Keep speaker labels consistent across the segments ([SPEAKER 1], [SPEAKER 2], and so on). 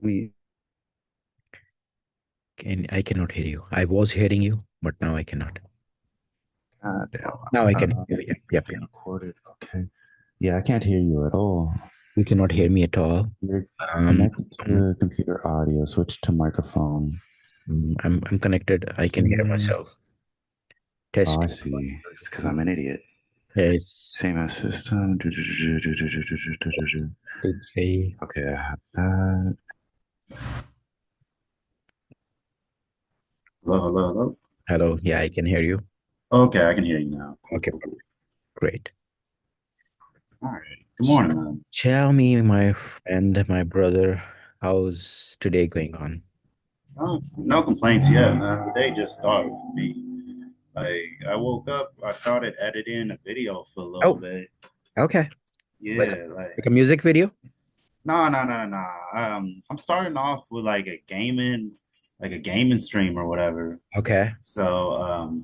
[SPEAKER 1] Me,
[SPEAKER 2] I cannot hear you. I was hearing you, but now I cannot.
[SPEAKER 1] damn.
[SPEAKER 2] Now I can
[SPEAKER 1] Uh,
[SPEAKER 2] hear you. Yep, yep,
[SPEAKER 1] being
[SPEAKER 2] yep.
[SPEAKER 1] recorded. Okay. Yeah, I can't hear you at all.
[SPEAKER 2] You cannot hear me at all.
[SPEAKER 1] You're
[SPEAKER 2] Um,
[SPEAKER 1] connected
[SPEAKER 2] um,
[SPEAKER 1] to computer audio. Switch to microphone.
[SPEAKER 2] I'm connected. I can hear
[SPEAKER 1] See.
[SPEAKER 2] myself.
[SPEAKER 1] Oh, I
[SPEAKER 2] Testing.
[SPEAKER 1] see. It's because I'm an idiot.
[SPEAKER 2] Yes.
[SPEAKER 1] Same as system.
[SPEAKER 2] Two, three.
[SPEAKER 1] Okay, I have that.
[SPEAKER 3] Hello, hello, hello.
[SPEAKER 2] Hello. Yeah, I can hear you.
[SPEAKER 3] Okay, I can hear you now. Cool,
[SPEAKER 2] Okay,
[SPEAKER 3] cool, cool.
[SPEAKER 2] great.
[SPEAKER 3] All right. Good morning, man.
[SPEAKER 2] Tell me, my friend, my brother, how's today going on?
[SPEAKER 3] Oh, no complaints yet, man. The day just started for me. I woke up, I started editing a video for a little
[SPEAKER 2] Oh,
[SPEAKER 3] bit.
[SPEAKER 2] okay. Like,
[SPEAKER 3] Yeah, like
[SPEAKER 2] like a music video?
[SPEAKER 3] no, no, no, no. I'm starting off with like a gaming stream or whatever.
[SPEAKER 2] Okay.
[SPEAKER 3] So,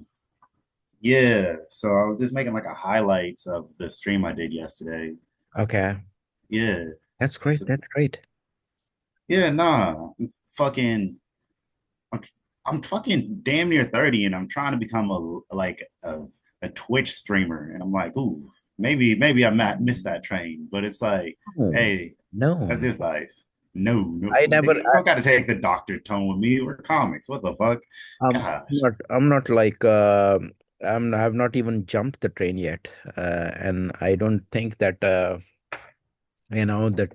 [SPEAKER 3] yeah. So I was just making like a highlights of the stream I did yesterday.
[SPEAKER 2] Okay.
[SPEAKER 3] Yeah.
[SPEAKER 2] That's great.
[SPEAKER 3] So
[SPEAKER 2] That's great.
[SPEAKER 3] yeah, nah. Fucking I'm I'm fucking damn near 30 and I'm trying to become a Twitch streamer. And I'm like, ooh, maybe I might miss that train. But it's like,
[SPEAKER 2] Oh,
[SPEAKER 3] hey, that's
[SPEAKER 2] no.
[SPEAKER 3] his life. No, no,
[SPEAKER 2] I never,
[SPEAKER 3] nigga, you don't gotta take the doctor tone with me. We're comics. What the fuck? Gosh.
[SPEAKER 2] I'm not like I've not even jumped the train yet, and I don't think that the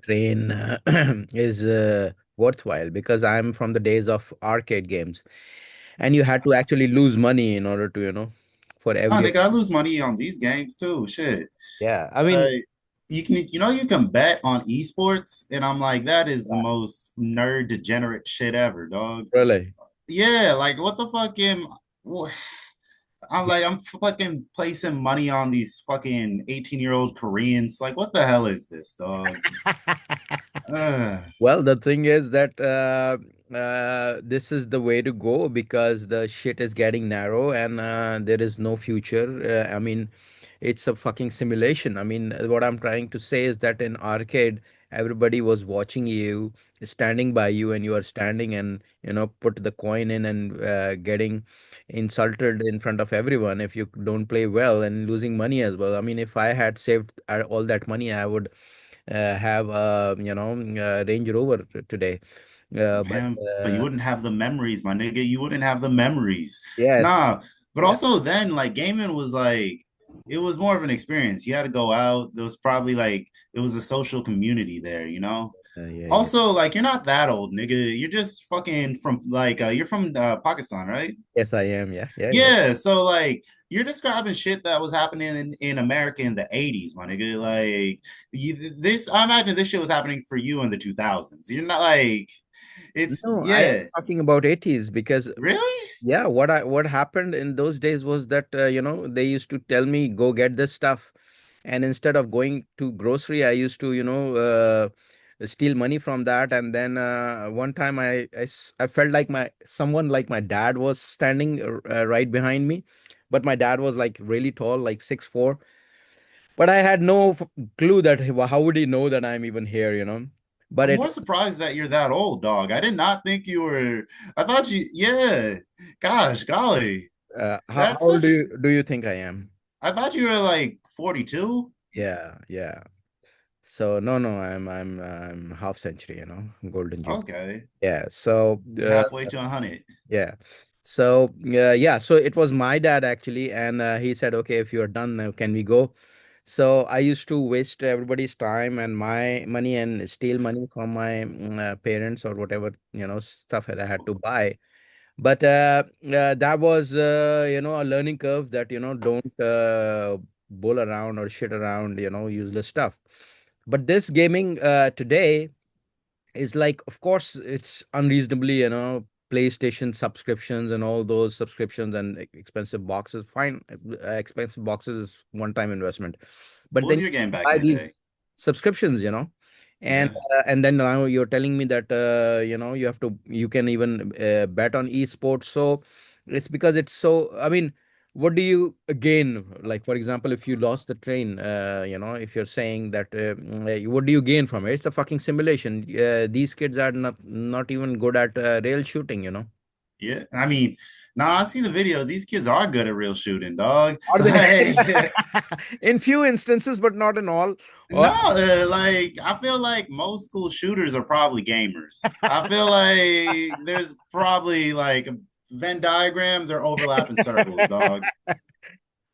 [SPEAKER 2] train is worthwhile because I'm from the days of arcade games, and you had to actually lose money in order to for
[SPEAKER 3] Oh,
[SPEAKER 2] every
[SPEAKER 3] nigga, I lose money on these games too. Shit.
[SPEAKER 2] yeah. I mean,
[SPEAKER 3] You can bet on esports, and I'm like, that is the most nerd degenerate shit ever, dog.
[SPEAKER 2] really.
[SPEAKER 3] Yeah, like what the fuck am I'm like, I'm fucking placing money on these fucking 18-year-old Koreans. Like, what the hell is this, dog? Ugh.
[SPEAKER 2] Well, the thing is that this is the way to go because the shit is getting narrow and there is no future. I mean, it's a fucking simulation. I mean, what I'm trying to say is that in arcade, everybody was watching you, standing by you, and you are standing and put the coin in and getting insulted in front of everyone if you don't play well and losing money as well. I mean, if I had saved all that money, I would have Range Rover today. But
[SPEAKER 3] Man, but you wouldn't have the memories, my nigga. You wouldn't have the memories.
[SPEAKER 2] yes,
[SPEAKER 3] Nah, but
[SPEAKER 2] yeah,
[SPEAKER 3] also then, like, gaming was like, it was more of an experience. You had to go out. There was probably like, it was a social community there, you know?
[SPEAKER 2] yeah, yeah.
[SPEAKER 3] Also, like, you're not that old, nigga. You're just fucking from, like, you're from Pakistan, right?
[SPEAKER 2] Yes, I am. Yeah, yeah, yeah.
[SPEAKER 3] Yeah, so like you're describing shit that was happening in America in the 80s, my nigga. Like I imagine this shit was happening for you in the 2000s. You're not like
[SPEAKER 2] No, I am
[SPEAKER 3] yeah.
[SPEAKER 2] talking about 80s because
[SPEAKER 3] Really?
[SPEAKER 2] yeah, what happened in those days was that they used to tell me go get this stuff, and instead of going to grocery, I used to steal money from that, and then one time I felt like my someone like my dad was standing right behind me, but my dad was like really tall, like 6'4". But I had no clue that how would he know that I'm even here. But
[SPEAKER 3] I'm
[SPEAKER 2] it
[SPEAKER 3] more surprised that you're that old, dog. I did not think you were I thought you yeah. Gosh, golly.
[SPEAKER 2] how
[SPEAKER 3] That's
[SPEAKER 2] old do
[SPEAKER 3] such
[SPEAKER 2] you think I am?
[SPEAKER 3] I thought you were like 42.
[SPEAKER 2] Yeah, yeah. So no, no, I'm half century, golden jubilee.
[SPEAKER 3] Okay.
[SPEAKER 2] Yeah. So
[SPEAKER 3] Halfway to 100.
[SPEAKER 2] yeah. So yeah. So it was my dad actually, and he said, "Okay, if you're done, now can we go?" So I used to waste everybody's time and my money and steal money from my parents or whatever stuff that I had to buy. But that was a learning curve that don't bull around or shit around useless stuff. But this gaming today is like, of course, it's unreasonably PlayStation subscriptions and all those subscriptions and expensive boxes. Fine, expensive boxes is one-time investment, but
[SPEAKER 3] What
[SPEAKER 2] then
[SPEAKER 3] was
[SPEAKER 2] you
[SPEAKER 3] your game back in
[SPEAKER 2] buy
[SPEAKER 3] the
[SPEAKER 2] these
[SPEAKER 3] day?
[SPEAKER 2] subscriptions, and
[SPEAKER 3] Yeah.
[SPEAKER 2] and then now you're telling me that you can even bet on esports. So it's because it's so. I mean, what do you gain? Like, for example, if you lost the train, if you're saying that, what do you gain from it? It's a fucking simulation. These kids are not even good at rail shooting.
[SPEAKER 3] Yeah, I mean, nah, I see the video. These kids are good at real shooting, dog.
[SPEAKER 2] Are they?
[SPEAKER 3] Like,
[SPEAKER 2] In few instances, but not in all.
[SPEAKER 3] no, like I feel like most school shooters are probably gamers. I feel like there's probably like Venn diagrams or overlapping circles, dog.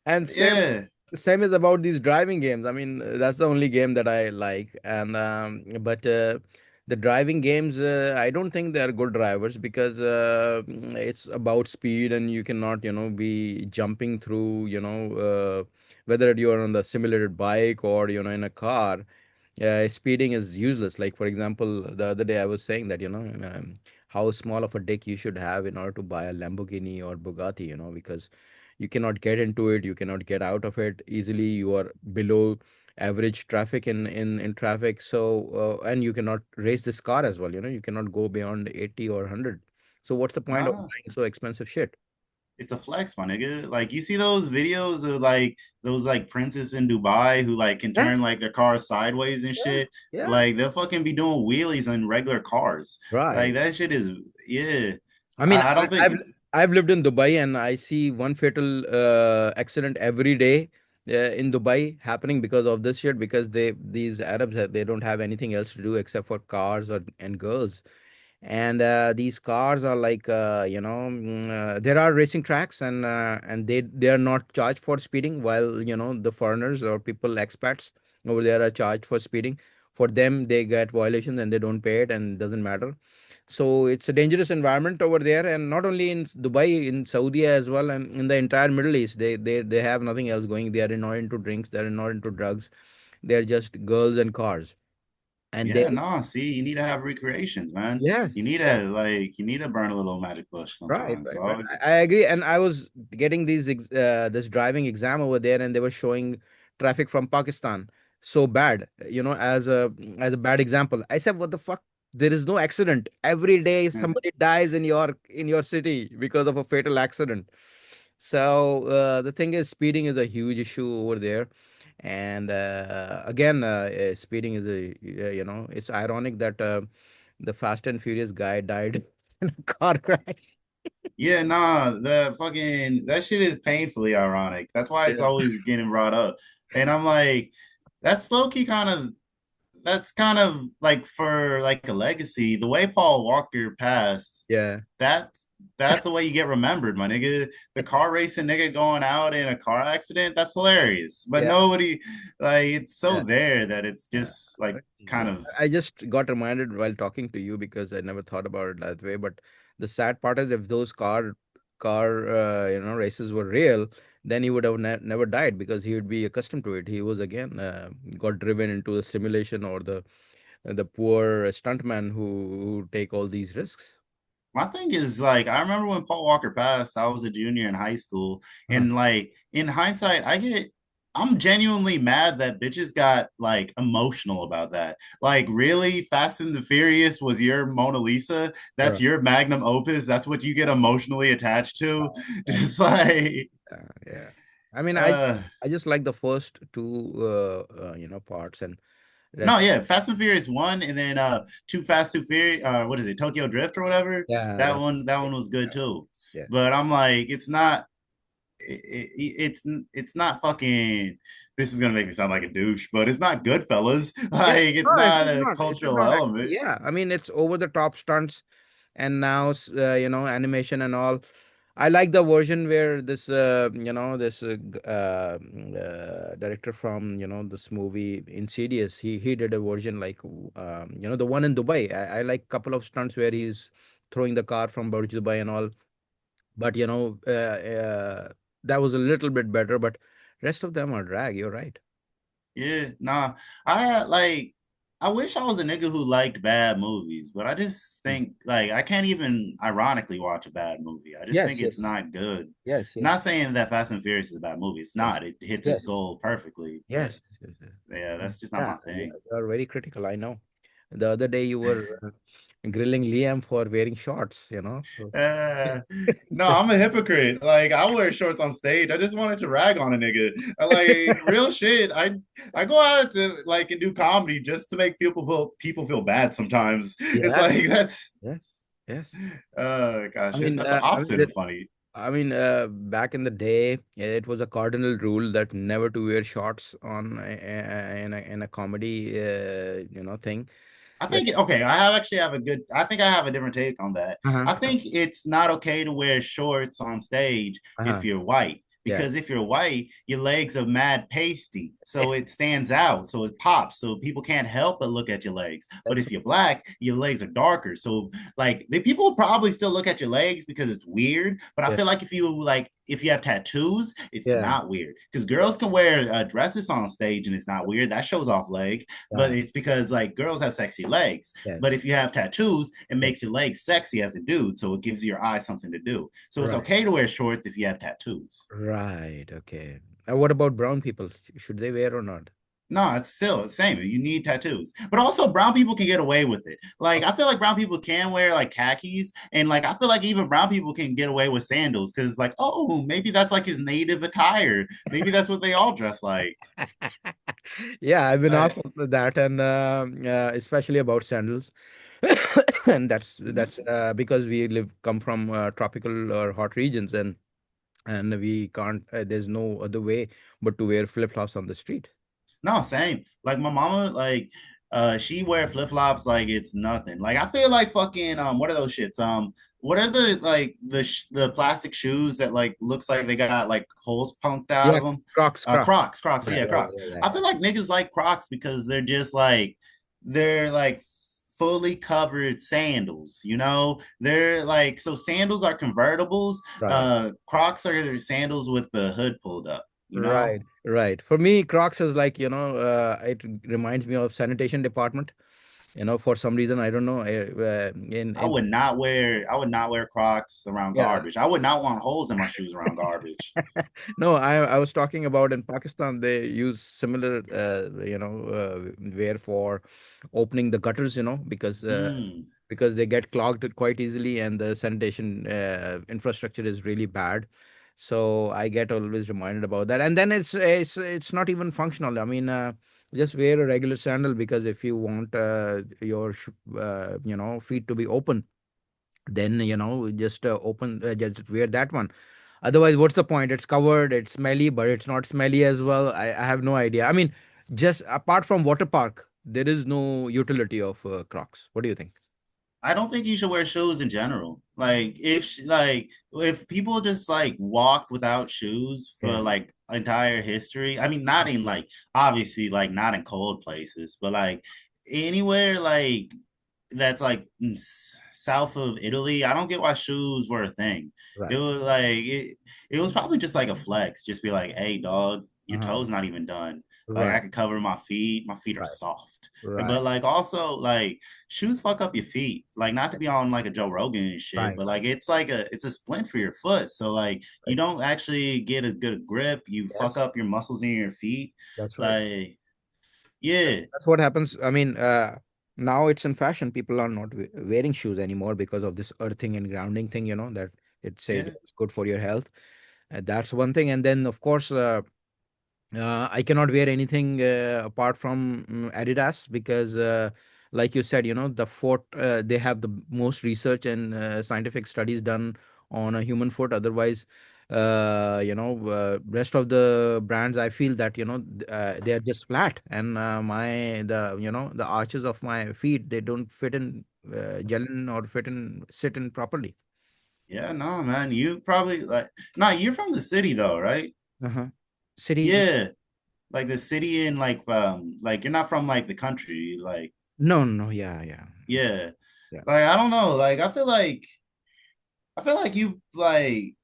[SPEAKER 2] And
[SPEAKER 3] Yeah.
[SPEAKER 2] same is about these driving games. I mean, that's the only game that I like. And but the driving games, I don't think they are good drivers because it's about speed, and you cannot, be jumping through, whether you are on the simulated bike or in a car. Speeding is useless. Like, for example, the other day I was saying that, how small of a dick you should have in order to buy a Lamborghini or Bugatti, because you cannot get into it, you cannot get out of it easily. You are below average traffic in traffic. So, and you cannot race this car as well. You cannot go beyond 80 or 100. So what's the point of
[SPEAKER 3] Nah,
[SPEAKER 2] buying so expensive shit?
[SPEAKER 3] it's a flex, my nigga. Like you see those videos of like those like princes in Dubai who like can turn
[SPEAKER 2] Yes.
[SPEAKER 3] like their cars sideways and
[SPEAKER 2] Yeah.
[SPEAKER 3] shit.
[SPEAKER 2] Yeah.
[SPEAKER 3] Like they'll fucking be doing wheelies in regular cars. Like
[SPEAKER 2] Right.
[SPEAKER 3] that shit is yeah.
[SPEAKER 2] I mean,
[SPEAKER 3] I don't think it's
[SPEAKER 2] I've lived in Dubai, and I see one fatal accident every day in Dubai happening because of this shit. Because these Arabs, they don't have anything else to do except for cars and girls. And these cars are like, there are racing tracks, and they are not charged for speeding, while the foreigners or people, expats over there, are charged for speeding. For them, they get violations and they don't pay it, and it doesn't matter. So it's a dangerous environment over there, and not only in Dubai, in Saudi as well, and in the entire Middle East. They have nothing else going. They are not into drinks, they are not into drugs. They're just girls and cars. And they
[SPEAKER 3] yeah, nah. See, you need to have recreations, man. You
[SPEAKER 2] Yes.
[SPEAKER 3] need to like you need to burn a little magic bush
[SPEAKER 2] Right,
[SPEAKER 3] sometimes,
[SPEAKER 2] right, right.
[SPEAKER 3] dog.
[SPEAKER 2] I agree. And I was getting this driving exam over there, and they were showing traffic from Pakistan so bad, as a bad example. I said, "What the fuck? There is no accident. Every day somebody dies in your city because of a fatal accident." So the thing is, speeding is a huge issue over there. And again, speeding is it's ironic that the Fast and Furious guy died in a car crash.
[SPEAKER 3] Yeah, nah, the fucking that shit is painfully ironic. That's why it's
[SPEAKER 2] Yeah.
[SPEAKER 3] always getting brought up. And I'm like, that's low key kind of that's kind of like for like a legacy. The way Paul Walker passed,
[SPEAKER 2] Yeah.
[SPEAKER 3] that that's the way you get remembered, my nigga. The car racing nigga going out in a car accident, that's hilarious. But
[SPEAKER 2] Yeah.
[SPEAKER 3] nobody like it's so
[SPEAKER 2] Yeah.
[SPEAKER 3] there that it's
[SPEAKER 2] Yeah.
[SPEAKER 3] just like kind
[SPEAKER 2] Yeah.
[SPEAKER 3] of
[SPEAKER 2] I just got reminded while talking to you because I never thought about it that way. But the sad part is, if those car races were real, then he would have never died, because he would be accustomed to it. He was again got driven into the simulation, or the poor stuntman who take all these risks.
[SPEAKER 3] my thing is like I remember when Paul Walker passed, I was a junior in high school,
[SPEAKER 2] Uh-huh.
[SPEAKER 3] and like in hindsight, I'm genuinely mad that bitches got like emotional about that. Like, really, Fast and the Furious was your Mona Lisa? That's
[SPEAKER 2] Right.
[SPEAKER 3] your magnum opus? That's what you get emotionally attached to?
[SPEAKER 2] Right.
[SPEAKER 3] Just like
[SPEAKER 2] Yeah. I mean,
[SPEAKER 3] uh
[SPEAKER 2] I just like the first two parts, and
[SPEAKER 3] no,
[SPEAKER 2] rest.
[SPEAKER 3] yeah, Fast and Furious one, and then Too Fast, Too Furious. What is it, Tokyo Drift or whatever?
[SPEAKER 2] Yeah,
[SPEAKER 3] That one was good too.
[SPEAKER 2] yeah.
[SPEAKER 3] But I'm like, it's not. It's not fucking. This is gonna make me sound like a douche, but it's not Goodfellas.
[SPEAKER 2] Yeah,
[SPEAKER 3] Like, it's
[SPEAKER 2] no, it
[SPEAKER 3] not
[SPEAKER 2] is
[SPEAKER 3] a
[SPEAKER 2] not. It is
[SPEAKER 3] cultural
[SPEAKER 2] not actually.
[SPEAKER 3] element.
[SPEAKER 2] Yeah, I mean, it's over the top stunts, and now animation and all. I like the version where this director from this movie Insidious. He did a version like the one in Dubai. I like couple of stunts where he's throwing the car from Burj Dubai and all. But that was a little bit better. But rest of them are drag. You're right.
[SPEAKER 3] Yeah, nah. I I wish I was a nigga who liked bad movies, but I just
[SPEAKER 2] Mm.
[SPEAKER 3] think like I can't even ironically watch a bad movie. I just think
[SPEAKER 2] Yes,
[SPEAKER 3] it's
[SPEAKER 2] yes,
[SPEAKER 3] not good.
[SPEAKER 2] yes, yes,
[SPEAKER 3] Not saying that Fast and Furious is a bad movie. It's
[SPEAKER 2] yes,
[SPEAKER 3] not. It hits its
[SPEAKER 2] yes,
[SPEAKER 3] goal perfectly, but
[SPEAKER 2] yes, yes, yes.
[SPEAKER 3] yeah, that's just not
[SPEAKER 2] Yeah,
[SPEAKER 3] my thing.
[SPEAKER 2] you are very critical, I know. The other day you were grilling Liam for wearing shorts, you know. So
[SPEAKER 3] Uh, no, I'm a hypocrite. Like I wear shorts on stage. I just wanted to rag on a nigga. Like real shit. I go out to like and do comedy just to make people feel bad sometimes. It's
[SPEAKER 2] yeah,
[SPEAKER 3] like that's
[SPEAKER 2] yes, yes. I
[SPEAKER 3] gosh,
[SPEAKER 2] mean,
[SPEAKER 3] that's the opposite of funny.
[SPEAKER 2] back in the day, it was a cardinal rule that never to wear shorts on in a comedy, thing.
[SPEAKER 3] I
[SPEAKER 2] That
[SPEAKER 3] think okay, I have a good I think I have a different take on that.
[SPEAKER 2] uh-huh,
[SPEAKER 3] I think it's not okay to wear shorts on stage if
[SPEAKER 2] uh-huh.
[SPEAKER 3] you're white.
[SPEAKER 2] Yeah,
[SPEAKER 3] Because if you're white, your legs are mad pasty. So it stands out. So it pops. So people can't help but look at your legs. But
[SPEAKER 2] that's
[SPEAKER 3] if you're black, your legs are darker. So like the people will probably still look at your legs because it's weird. But I
[SPEAKER 2] yeah,
[SPEAKER 3] feel like if you have tattoos, it's
[SPEAKER 2] yeah,
[SPEAKER 3] not weird. Because girls can wear dresses on stage and it's not weird. That shows off leg, but
[SPEAKER 2] yeah,
[SPEAKER 3] it's because like girls have sexy legs. But
[SPEAKER 2] yes,
[SPEAKER 3] if you have tattoos, it
[SPEAKER 2] yeah,
[SPEAKER 3] makes your legs sexy as a dude, so it gives your eyes something to do. So it's
[SPEAKER 2] right,
[SPEAKER 3] okay to wear shorts if you have tattoos.
[SPEAKER 2] right, okay. What about brown people? Should they wear or not?
[SPEAKER 3] No, it's still the same. You need tattoos. But also brown people can get away with it. Like I feel like brown people can wear like khakis and like I feel like even brown people can get away with sandals because like, oh, maybe that's like his native attire. Maybe that's what they all dress like.
[SPEAKER 2] Yeah, I've been
[SPEAKER 3] Uh,
[SPEAKER 2] asked that, and especially about sandals, and that's because we come from tropical or hot regions, and we can't. There's no other way but to wear flip flops on the street.
[SPEAKER 3] No, same. Like my mama, like she wear flip-flops like it's nothing. Like I feel like fucking what are those shits? What are the like the plastic shoes that like looks like they got like holes punked out
[SPEAKER 2] Yeah,
[SPEAKER 3] of them?
[SPEAKER 2] Crocs, Crocs.
[SPEAKER 3] Crocs,
[SPEAKER 2] Yeah,
[SPEAKER 3] yeah,
[SPEAKER 2] yeah,
[SPEAKER 3] Crocs.
[SPEAKER 2] yeah, yeah,
[SPEAKER 3] I feel like niggas like Crocs because they're like fully covered sandals, you know? They're like so sandals are convertibles.
[SPEAKER 2] right.
[SPEAKER 3] Crocs are sandals with the hood pulled up, you know?
[SPEAKER 2] Right, right. For me, Crocs is like, it reminds me of sanitation department. For some reason, I don't know.
[SPEAKER 3] I would not wear Crocs around
[SPEAKER 2] Yeah.
[SPEAKER 3] garbage. I would not want holes in my shoes around garbage.
[SPEAKER 2] No, I was talking about in Pakistan, they use similar, wear for opening the gutters,
[SPEAKER 3] Mm.
[SPEAKER 2] because they get clogged quite easily and the sanitation infrastructure is really bad. So I get always reminded about that. And then it's not even functional. I mean, just wear a regular sandal because if you want your feet to be open, then just just wear that one. Otherwise, what's the point? It's covered, it's smelly, but it's not smelly as well. I have no idea. I mean, just apart from water park, there is no utility of Crocs. What do you think?
[SPEAKER 3] I don't think you should wear shoes in general. Like if people just like walk without shoes for
[SPEAKER 2] Yeah.
[SPEAKER 3] like entire history. I mean, not in like obviously like not in cold places, but like anywhere like that's like south of Italy. I don't get why shoes were a thing. It
[SPEAKER 2] Right.
[SPEAKER 3] was like it was probably just like a flex. Just be like, hey dog, your
[SPEAKER 2] Uh-huh.
[SPEAKER 3] toes not even done. Like I
[SPEAKER 2] Right.
[SPEAKER 3] can cover my feet. My feet are
[SPEAKER 2] Right.
[SPEAKER 3] soft.
[SPEAKER 2] Right.
[SPEAKER 3] But like also like shoes fuck up your feet. Like not to be on like a Joe Rogan and shit,
[SPEAKER 2] Right.
[SPEAKER 3] but like it's a splint for your foot. So like you
[SPEAKER 2] Right.
[SPEAKER 3] don't actually get a good grip. You fuck
[SPEAKER 2] Yes,
[SPEAKER 3] up your muscles in your feet.
[SPEAKER 2] that's right.
[SPEAKER 3] Like yeah,
[SPEAKER 2] That's what happens. I mean, now it's in fashion. People are not wearing shoes anymore because of this earthing and grounding thing, that it says
[SPEAKER 3] yeah.
[SPEAKER 2] it's good for your health. That's one thing. And then, of course, I cannot wear anything apart from Adidas because, like you said, they have the most research and scientific studies done on a human foot. Otherwise, rest of the brands, I feel that they are just flat, and the arches of my feet, they don't fit in, gel in or sit in properly.
[SPEAKER 3] Yeah, no, man. You probably like nah, you're from the city though, right?
[SPEAKER 2] Uh-huh. City?
[SPEAKER 3] Yeah. Like the city and like you're not from like the country, like
[SPEAKER 2] No, no, no, yeah, yeah,
[SPEAKER 3] yeah.
[SPEAKER 2] yeah.
[SPEAKER 3] Like I don't know. Like I feel like you like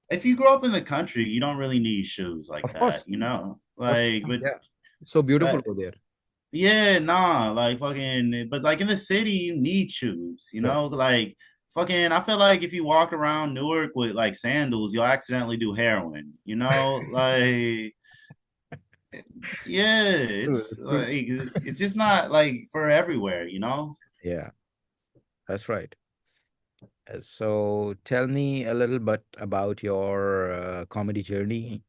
[SPEAKER 3] if you grow up in the country, you don't really need shoes like
[SPEAKER 2] Of
[SPEAKER 3] that,
[SPEAKER 2] course,
[SPEAKER 3] you know?
[SPEAKER 2] of
[SPEAKER 3] Like
[SPEAKER 2] course,
[SPEAKER 3] but
[SPEAKER 2] yeah. It's so beautiful
[SPEAKER 3] uh,
[SPEAKER 2] over there.
[SPEAKER 3] yeah, nah, like fucking but like in the city you need shoes, you
[SPEAKER 2] Yeah.
[SPEAKER 3] know? Like fucking I feel like if you walk around Newark with like sandals, you'll accidentally do heroin, you know? Like Yeah,
[SPEAKER 2] True,
[SPEAKER 3] it's
[SPEAKER 2] true.
[SPEAKER 3] like it's just not like for everywhere, you know.
[SPEAKER 2] Yeah, that's right. So tell me a little bit about your comedy journey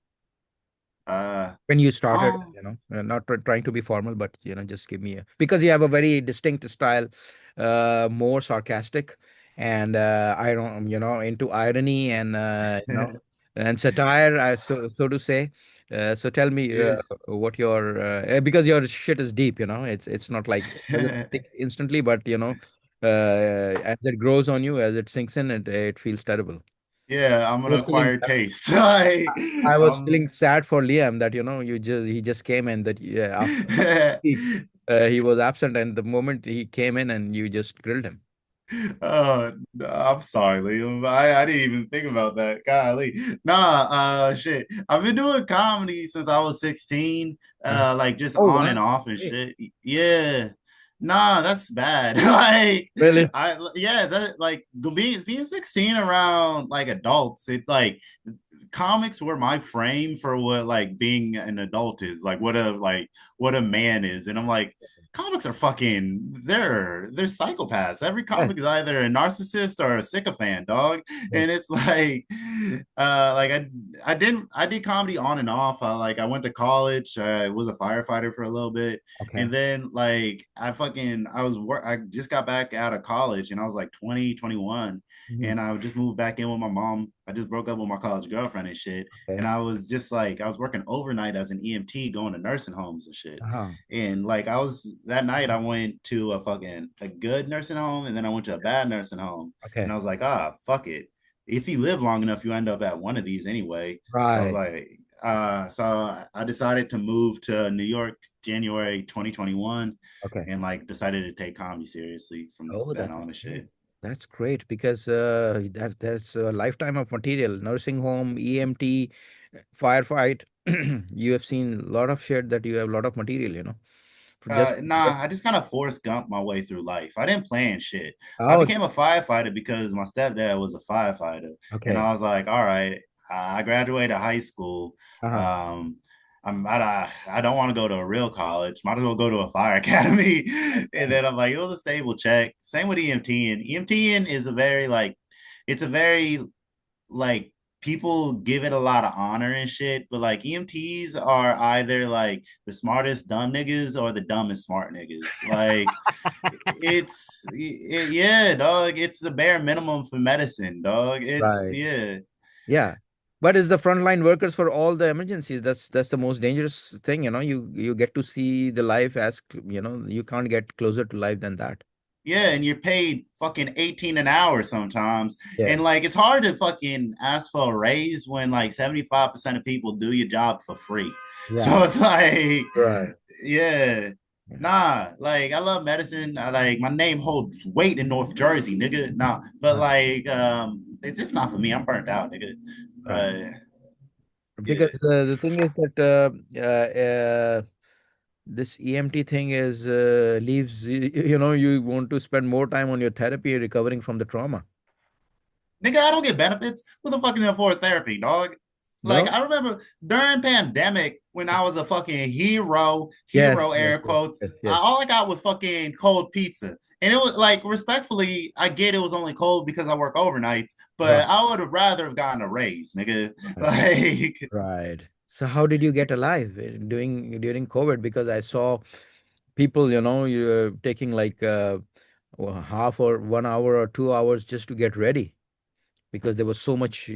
[SPEAKER 3] Uh,
[SPEAKER 2] when you started,
[SPEAKER 3] um,
[SPEAKER 2] not trying to be formal, but just give me a, because you have a very distinct style, more sarcastic, and I don't, into irony and and satire, so to say. So tell me
[SPEAKER 3] yeah.
[SPEAKER 2] what your because your shit is deep, it's not like it doesn't stick instantly, but as it grows on you, as it sinks in, it feels terrible.
[SPEAKER 3] Yeah, I'm
[SPEAKER 2] I
[SPEAKER 3] an
[SPEAKER 2] was feeling
[SPEAKER 3] acquired taste. Like,
[SPEAKER 2] I was
[SPEAKER 3] um,
[SPEAKER 2] feeling sad for Liam that he just came in that after weeks he was absent, and the moment he came in and you just grilled him.
[SPEAKER 3] oh, no, I'm sorry, Liam. I didn't even think about that. Golly. Nah, shit. I've been doing comedy since I was 16,
[SPEAKER 2] Uh,
[SPEAKER 3] like just
[SPEAKER 2] oh
[SPEAKER 3] on
[SPEAKER 2] wow,
[SPEAKER 3] and off and
[SPEAKER 2] great.
[SPEAKER 3] shit. Yeah. Nah, that's bad. Like,
[SPEAKER 2] Really?
[SPEAKER 3] yeah, that like being 16 around like adults, it like comics were my frame for what like being an adult is, like what a man is. And I'm like, comics are fucking they're psychopaths. Every
[SPEAKER 2] Yes.
[SPEAKER 3] comic is either a narcissist or a sycophant, dog.
[SPEAKER 2] Yes.
[SPEAKER 3] And it's like I did comedy on and off. I went to college. I was a firefighter for a little bit.
[SPEAKER 2] Okay.
[SPEAKER 3] And then like I just got back out of college and I was like 20, 21,
[SPEAKER 2] Mhm.
[SPEAKER 3] and I just moved back in with my mom. I just broke up with my college girlfriend and shit. And
[SPEAKER 2] Okay.
[SPEAKER 3] I was just like, I was working overnight as an EMT going to nursing homes and shit.
[SPEAKER 2] Uh-huh.
[SPEAKER 3] And like, I was that night, I went to a good nursing home, and then I went to a bad nursing home. And
[SPEAKER 2] Okay.
[SPEAKER 3] I was like, fuck it. If you live long enough, you end up at one of these anyway. So I was
[SPEAKER 2] Right.
[SPEAKER 3] like, so I decided to move to New York January 2021,
[SPEAKER 2] Okay.
[SPEAKER 3] and like decided to take comedy seriously from
[SPEAKER 2] Oh,
[SPEAKER 3] then
[SPEAKER 2] that's
[SPEAKER 3] on and
[SPEAKER 2] great.
[SPEAKER 3] shit.
[SPEAKER 2] That's great because that's a lifetime of material. Nursing home, EMT, firefight. You have seen a lot of shit that you have a lot of material, for just
[SPEAKER 3] Nah, I just kind of forced gump my way through life. I didn't plan shit. I
[SPEAKER 2] oh,
[SPEAKER 3] became a firefighter because my stepdad was a firefighter, and
[SPEAKER 2] okay.
[SPEAKER 3] I was like, all right. I graduated high school.
[SPEAKER 2] Uh-huh.
[SPEAKER 3] Um, I don't want to go to a real college. Might as well go to a fire academy. And then I'm like, it was a stable check. Same with EMT, and EMT is a very like, it's a very like people give it a lot of honor and shit, but like EMTs are either like the smartest dumb niggas or the dumbest smart niggas. Like yeah, dog. It's the bare minimum for medicine, dog. It's
[SPEAKER 2] Right.
[SPEAKER 3] yeah.
[SPEAKER 2] Yeah. But it's the frontline workers for all the emergencies. That's the most dangerous thing, You get to see the life as you can't get closer to life than that.
[SPEAKER 3] Yeah, and you're paid fucking 18 an hour sometimes.
[SPEAKER 2] Yeah.
[SPEAKER 3] And like it's hard to fucking ask for a raise when like 75% of people do your job for free.
[SPEAKER 2] Yeah.
[SPEAKER 3] So it's like,
[SPEAKER 2] Right.
[SPEAKER 3] yeah.
[SPEAKER 2] Yeah.
[SPEAKER 3] Nah, like I love medicine. I like my name holds weight in North Jersey, nigga. Nah, but
[SPEAKER 2] Uh,
[SPEAKER 3] like it's just not for me. I'm burnt out, nigga.
[SPEAKER 2] right.
[SPEAKER 3] Yeah.
[SPEAKER 2] Because the thing is that this EMT thing is leaves you want to spend more time on your therapy recovering from the trauma.
[SPEAKER 3] Nigga, I don't get benefits. Who the fuck can afford therapy, dog? Like
[SPEAKER 2] No?
[SPEAKER 3] I remember during pandemic when I was a fucking hero,
[SPEAKER 2] Yes,
[SPEAKER 3] hero
[SPEAKER 2] yes,
[SPEAKER 3] air
[SPEAKER 2] yes,
[SPEAKER 3] quotes,
[SPEAKER 2] yes, yes.
[SPEAKER 3] all I got was fucking cold pizza. And it was like respectfully, I get it was only cold because I work overnights,
[SPEAKER 2] Right,
[SPEAKER 3] but I would have rather have gotten a raise, nigga.
[SPEAKER 2] right,
[SPEAKER 3] Like
[SPEAKER 2] right. So how did you get alive during COVID? Because I saw people, you're taking like half or 1 hour or 2 hours just to get ready because there was so much,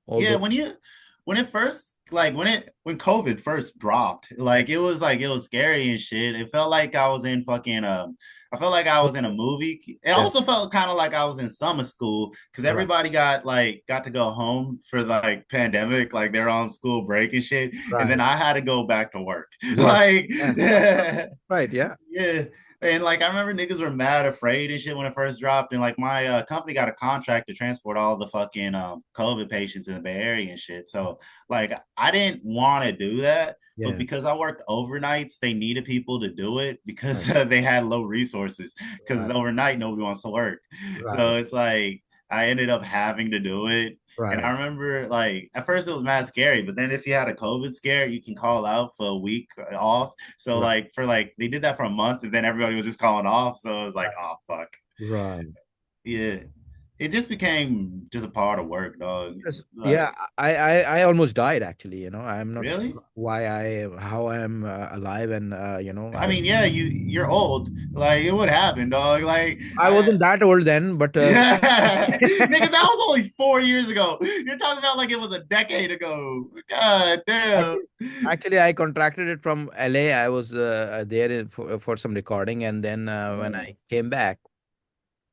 [SPEAKER 2] all
[SPEAKER 3] yeah,
[SPEAKER 2] those.
[SPEAKER 3] when it first when COVID first dropped, like it was scary and shit. It felt like I was in fucking I felt like I was in a movie. It
[SPEAKER 2] Yeah,
[SPEAKER 3] also felt kind of like I was in summer school because
[SPEAKER 2] right,
[SPEAKER 3] everybody got to go home for like pandemic, like they're on school break and shit. And then
[SPEAKER 2] right.
[SPEAKER 3] I had to go back to work.
[SPEAKER 2] Yes,
[SPEAKER 3] Like
[SPEAKER 2] yes, right. Yeah.
[SPEAKER 3] yeah. And like I remember niggas were mad afraid and shit when it first dropped. And like my company got a contract to transport all the fucking COVID patients in the Bay Area and shit. So like I didn't want to do that, but
[SPEAKER 2] Yeah.
[SPEAKER 3] because I worked overnights, they needed people to do it because
[SPEAKER 2] Right,
[SPEAKER 3] they had low resources. Because
[SPEAKER 2] right,
[SPEAKER 3] overnight nobody wants to work. So
[SPEAKER 2] right.
[SPEAKER 3] it's like I ended up having to do it. And I
[SPEAKER 2] Right.
[SPEAKER 3] remember like at first it was mad scary, but then if you had a COVID scare, you can call out for a week off. So
[SPEAKER 2] Right.
[SPEAKER 3] like for like they did that for a month and then everybody was just calling off. So it was like, oh fuck.
[SPEAKER 2] Right.
[SPEAKER 3] Yeah. It just became just a part of work, dog.
[SPEAKER 2] Yeah,
[SPEAKER 3] Like,
[SPEAKER 2] I almost died actually, I'm not
[SPEAKER 3] really?
[SPEAKER 2] sure how I am alive and
[SPEAKER 3] I mean, yeah, you're old. Like it would happen, dog. Like
[SPEAKER 2] I wasn't that old then, but
[SPEAKER 3] nigga, that was only 4 years ago. You're talking about like it was a decade ago. God damn.
[SPEAKER 2] actually, actually I contracted it from LA. I was there for some recording, and then when
[SPEAKER 3] Oh.
[SPEAKER 2] I came back,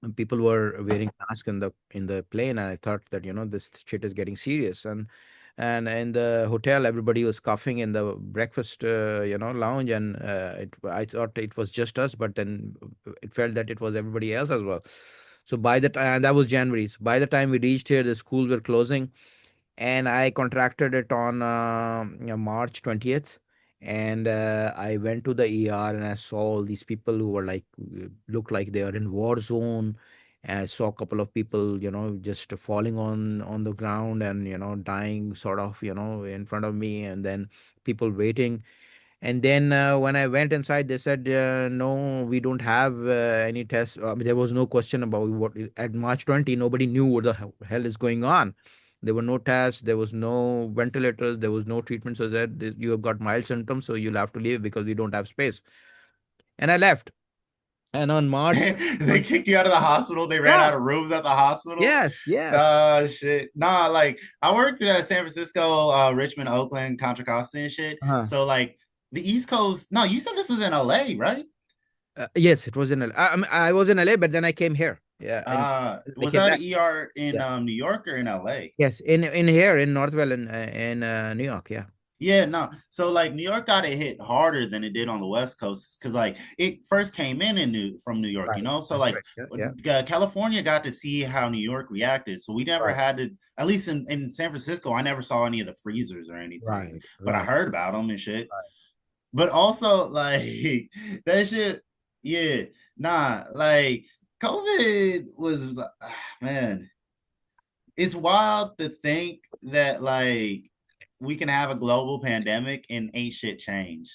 [SPEAKER 2] and people were wearing masks in the plane, and I thought that this shit is getting serious. And in the hotel everybody was coughing in the breakfast lounge, and I thought it was just us, but then it felt that it was everybody else as well. So by the time, that was January, so by the time we reached here, the schools were closing, and I contracted it on March 20th. And I went to the ER, and I saw all these people who were like, looked like they are in war zone. And I saw a couple of people, just falling on the ground and dying sort of, in front of me, and then people waiting. And then when I went inside, they said, no, we don't have any tests. I mean, there was no question about what at March 20, nobody knew what the hell is going on. There were no tests, there was no ventilators, there was no treatment. So that you have got mild symptoms, so you'll have to leave because we don't have space. And I left. And on March
[SPEAKER 3] They
[SPEAKER 2] 20,
[SPEAKER 3] kicked you out of the hospital. They ran
[SPEAKER 2] yeah,
[SPEAKER 3] out of rooms at the hospital.
[SPEAKER 2] yes, yes.
[SPEAKER 3] Shit. Nah, like I worked at San Francisco, Richmond, Oakland, Contra Costa and shit.
[SPEAKER 2] Uh-huh.
[SPEAKER 3] So like the East Coast. No, you said this was in LA, right?
[SPEAKER 2] Yes, it was in LA. I was in LA, but then I came here. Yeah, and I
[SPEAKER 3] Was
[SPEAKER 2] came
[SPEAKER 3] that
[SPEAKER 2] back.
[SPEAKER 3] ER in
[SPEAKER 2] Yeah.
[SPEAKER 3] New York or in LA?
[SPEAKER 2] Yes, in here in Northwell in New York. Yeah.
[SPEAKER 3] Yeah, no. So like New York got it hit harder than it did on the West Coast because like it first came in from New York, you
[SPEAKER 2] Right.
[SPEAKER 3] know. So
[SPEAKER 2] That's
[SPEAKER 3] like
[SPEAKER 2] right. Yeah. Yeah.
[SPEAKER 3] California got to see how New York reacted. So we never
[SPEAKER 2] Right.
[SPEAKER 3] had to. At least in San Francisco, I never saw any of the freezers or anything,
[SPEAKER 2] Right.
[SPEAKER 3] but I
[SPEAKER 2] Right.
[SPEAKER 3] heard about them and shit.
[SPEAKER 2] Right.
[SPEAKER 3] But also like that shit, yeah, nah, like COVID was man, it's wild to think that like we can have a global pandemic and ain't shit change,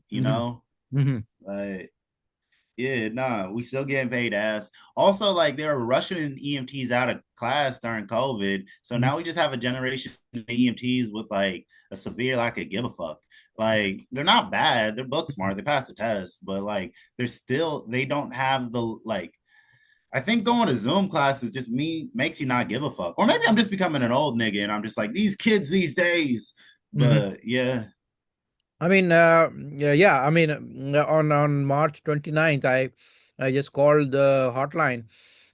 [SPEAKER 3] you
[SPEAKER 2] Hmm.
[SPEAKER 3] know?
[SPEAKER 2] Hmm.
[SPEAKER 3] Like, yeah, nah, we still getting paid ass. Also, like they were rushing EMTs out of class during COVID. So
[SPEAKER 2] Hmm.
[SPEAKER 3] now we just have a generation of EMTs with like a severe lack of give a fuck. Like they're not bad, they're book smart, they pass the test, but like they don't have the like I think going to Zoom classes just me makes you not give a fuck. Or maybe I'm just becoming an old nigga and I'm just like these kids these days.
[SPEAKER 2] Hmm.
[SPEAKER 3] But yeah,
[SPEAKER 2] I mean, yeah. I mean, on March 29th, I just called the hotline,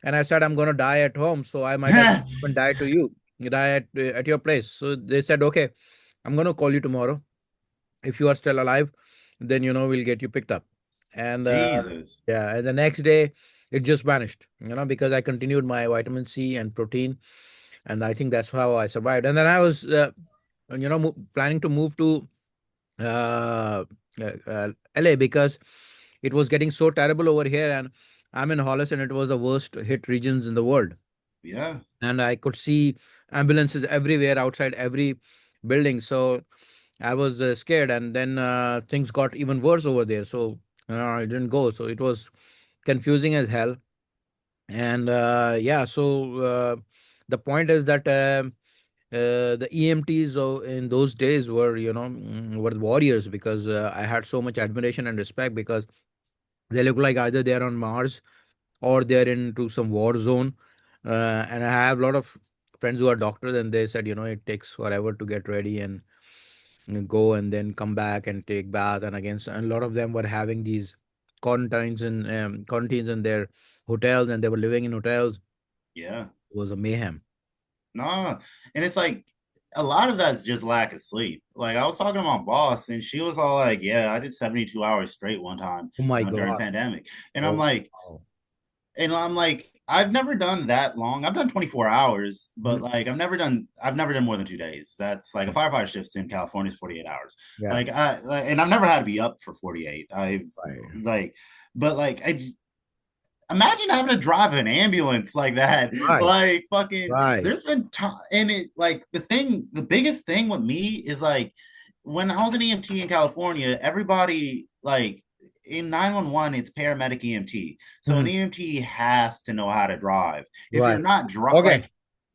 [SPEAKER 2] and I said I'm going to die at home, so I might as well die to you. You die at your place. So they said, okay, I'm going to call you tomorrow. If you are still alive, then we'll get you picked up. And
[SPEAKER 3] Jesus.
[SPEAKER 2] yeah, and the next day it just vanished. Because I continued my vitamin C and protein, and I think that's how I survived. And then I was, planning to move to uh, LA because it was getting so terrible over here, and I'm in Hollis, and it was the worst hit regions in the world.
[SPEAKER 3] Yeah.
[SPEAKER 2] And I could see ambulances everywhere outside every building. So I was scared, and then things got even worse over there. So I didn't go. So it was confusing as hell. And yeah, so the point is that the EMTs in those days were, were warriors, because I had so much admiration and respect, because they look like either they're on Mars or they're into some war zone. And I have a lot of friends who are doctors, and they said, it takes forever to get ready and go and then come back and take bath, and again, a lot of them were having these quarantines in their hotels, and they were living in hotels.
[SPEAKER 3] Yeah.
[SPEAKER 2] It was a mayhem.
[SPEAKER 3] Nah. And it's like a lot of that's just lack of sleep. Like I was talking to my boss and she was all like, yeah, I did 72 hours straight one time,
[SPEAKER 2] Oh my
[SPEAKER 3] during
[SPEAKER 2] God.
[SPEAKER 3] pandemic. And I'm
[SPEAKER 2] Oh,
[SPEAKER 3] like,
[SPEAKER 2] wow.
[SPEAKER 3] I've never done that long. I've done 24 hours, but
[SPEAKER 2] Mhm.
[SPEAKER 3] like I've never done more than 2 days. That's like a firefighter shift in California is 48 hours.
[SPEAKER 2] Yeah.
[SPEAKER 3] And I've never had to be up for 48. I've
[SPEAKER 2] Right.
[SPEAKER 3] like, but like imagine having to drive an ambulance like that.
[SPEAKER 2] Right,
[SPEAKER 3] Like fucking,
[SPEAKER 2] right.
[SPEAKER 3] there's been time, and it like the biggest thing with me is like when I was an EMT in California, everybody like in 911, it's paramedic EMT. So an
[SPEAKER 2] Mhm.
[SPEAKER 3] EMT has to know how to drive. If you're
[SPEAKER 2] Right.
[SPEAKER 3] not
[SPEAKER 2] Okay.
[SPEAKER 3] like,
[SPEAKER 2] Got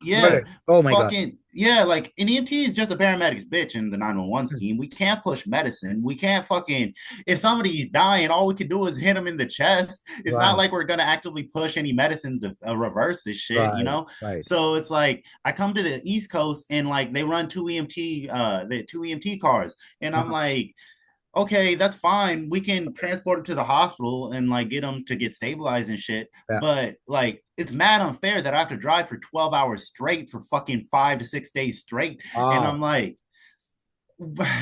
[SPEAKER 3] yeah,
[SPEAKER 2] it. Oh my God.
[SPEAKER 3] fucking yeah, like an EMT is just a paramedic's bitch in the 911
[SPEAKER 2] Mm.
[SPEAKER 3] scheme. We can't push medicine. We can't fucking if somebody's dying, all we can do is hit them in the chest. It's not
[SPEAKER 2] Right,
[SPEAKER 3] like we're gonna actively push any medicine to reverse this shit, you
[SPEAKER 2] right,
[SPEAKER 3] know.
[SPEAKER 2] right.
[SPEAKER 3] So it's like I come to the East Coast and like they run the two EMT cars, and I'm
[SPEAKER 2] Uh-huh.
[SPEAKER 3] like, okay, that's fine. We can transport him to the hospital and like get him to get stabilized and shit.
[SPEAKER 2] Yeah.
[SPEAKER 3] But like, it's mad unfair that I have to drive for 12 hours straight for fucking 5 to 6 days straight. And
[SPEAKER 2] Ah,
[SPEAKER 3] I'm like,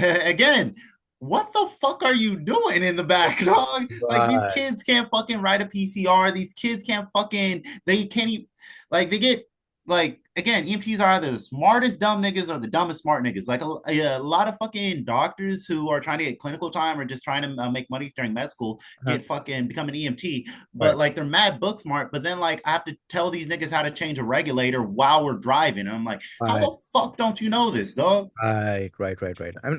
[SPEAKER 3] again, what the fuck are you doing in the back, dog? Like these
[SPEAKER 2] right.
[SPEAKER 3] kids can't fucking write a PCR. These kids can't fucking they can't even like they get like again, EMTs are either the smartest dumb niggas or the dumbest smart niggas. Like a lot of fucking doctors who are trying to get clinical time or just trying to make money during med school
[SPEAKER 2] Uh-huh.
[SPEAKER 3] get fucking become an EMT,
[SPEAKER 2] Right,
[SPEAKER 3] but like they're mad book smart. But then like I have to tell these niggas how to change a regulator while we're driving, and I'm like, how
[SPEAKER 2] right,
[SPEAKER 3] the fuck don't you know this, dog?
[SPEAKER 2] right.